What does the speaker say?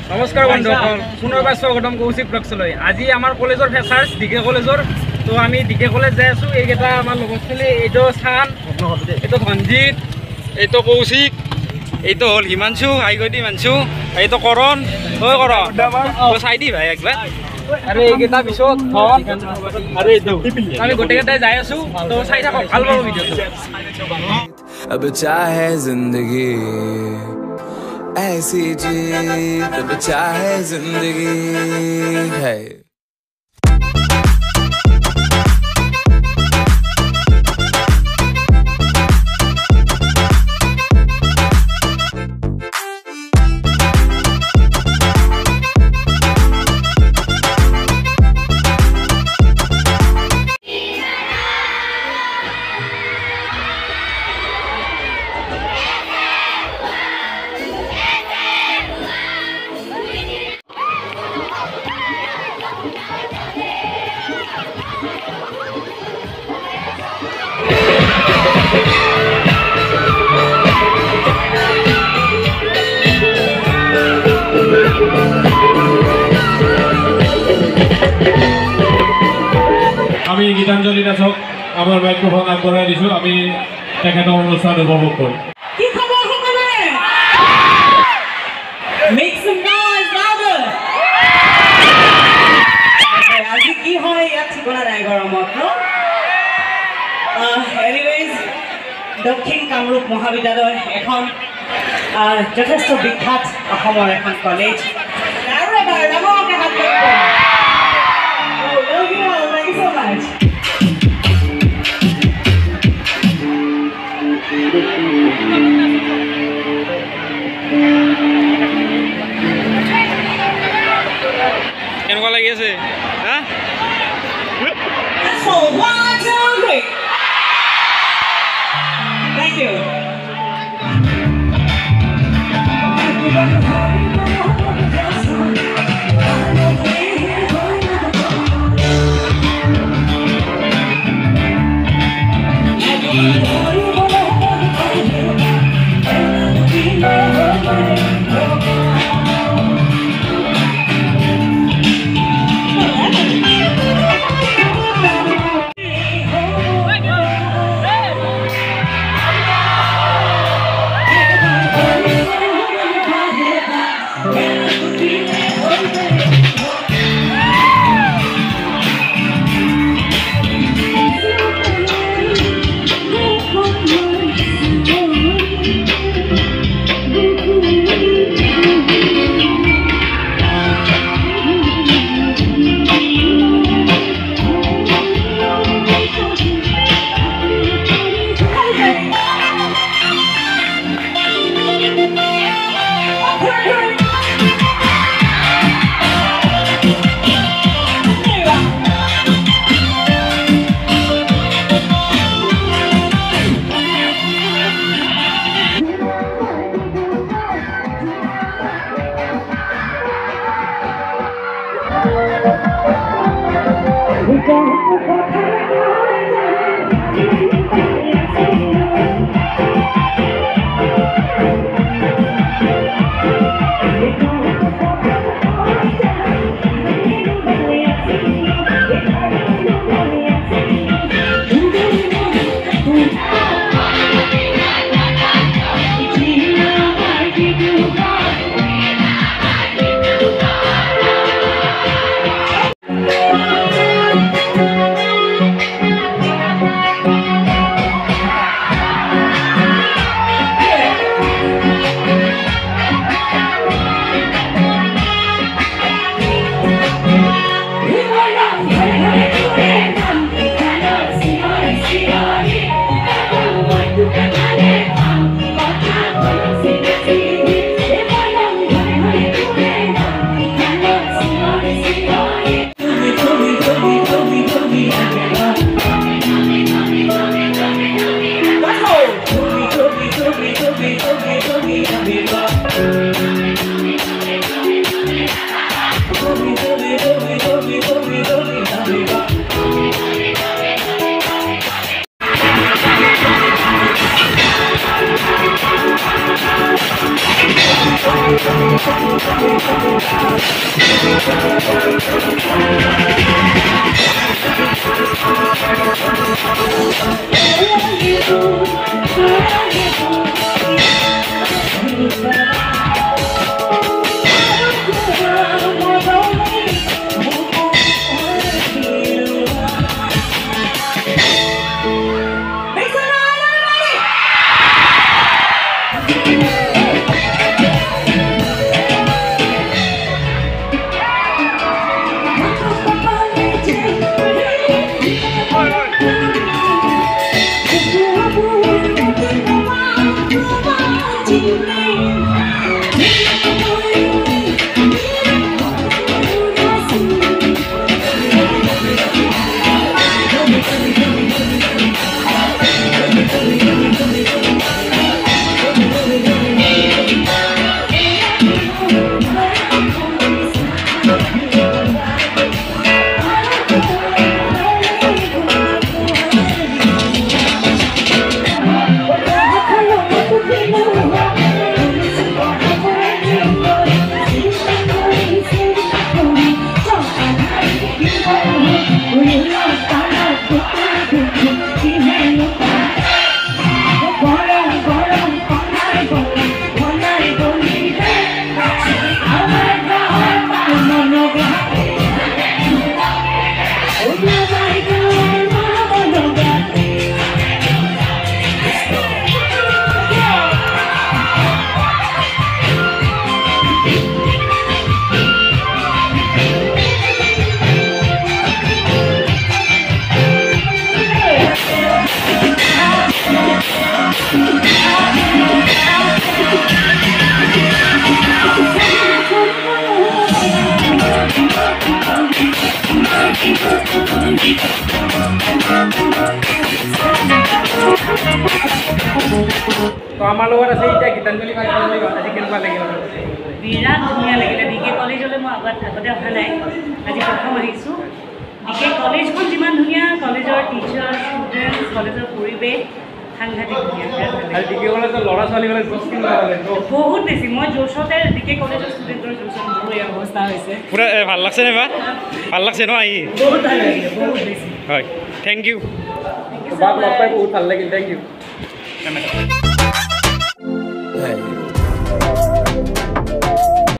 নমস্কাৰ বন্ধুসকল পুনৰবাৰ স্বাগতম কৌশিক ব্লগছলৈ আজি আমাৰ কলেজৰ ফ্ৰেছাৰ্ছ ডিকে কলেজৰ তো আমি ডিকে কলেজ যাই আছোঁ এইকেইটা আমাৰ লগত চলি এইটো চান এইটো ধনজিত এইটো কৌশিক এইটো হ'ল হিমাংশু হাইগদি হিমাংশু এইটো কৰণ ঐ কৰণ চাই দি ভাই একবাৰ আৰু এইকেইটা পিছত ধন আৰু এইটো আমি গোটেইকেইটাই যাই আছোঁ তো চাই থাকক ভাল পাব ভিডিঅ'টো अब चाहे जिंदगी ऐसी जीत अब चाहे जिंदगी है আমি গীতাঞ্জলি নাচক আমার মাইক্রোফোন আগবঢ়াই দিছো আমি তেখেতৰ অনুষ্ঠান উপভোগ কৰিম কি খবৰ সকলোৰে মেক সাম নয়েজ লাউডাৰ আজি কি হয় ইয়াত ঠিকনা নাই গৰমত এনিৱেজ দক্ষিণ কামৰূপ মহাবিদ্যালয় এখন যথেষ্ট বিখ্যাত অসমৰ এখন কলেজ আৰু এবাৰ ডাঙৰকৈ হাত Thank you so much. কেনেকুৱা লাগি আছে হা So 1 2 3 Thank you. তো আমাৰ লগত আছে এতিয়া গীতাঞ্জলি আজি কেনেকুৱা লাগিল বিৰাট ধুনীয়া লাগিলে ডিকে কলেজলৈ মই আগতে অহা নাই আজি প্ৰথম আহিছোঁ ডিকে কলেজখন যিমান ধুনীয়া কলেজৰ টিচাৰ ষ্টুডেণ্ট কলেজৰ পৰিৱেশ সাংঘাতিক ধুনীয়া আৰু ডিকে কলেজৰ ল'ৰা ছোৱালীবিলাক বহুত বেছি মই জোচতে ডিকে কলেজৰ ষ্টুডেণ্টৰ জোচত মোৰ এই অৱস্থা হৈছে পুৰা ভাল লাগছে নে বা ভাল লাগছে ন আহি বহুত ভাল লাগিলে বহুত বেছি হয় থেংক ইউ বাক লগ পাই বহুত ভাল লাগিল থেংক ইউ Hey.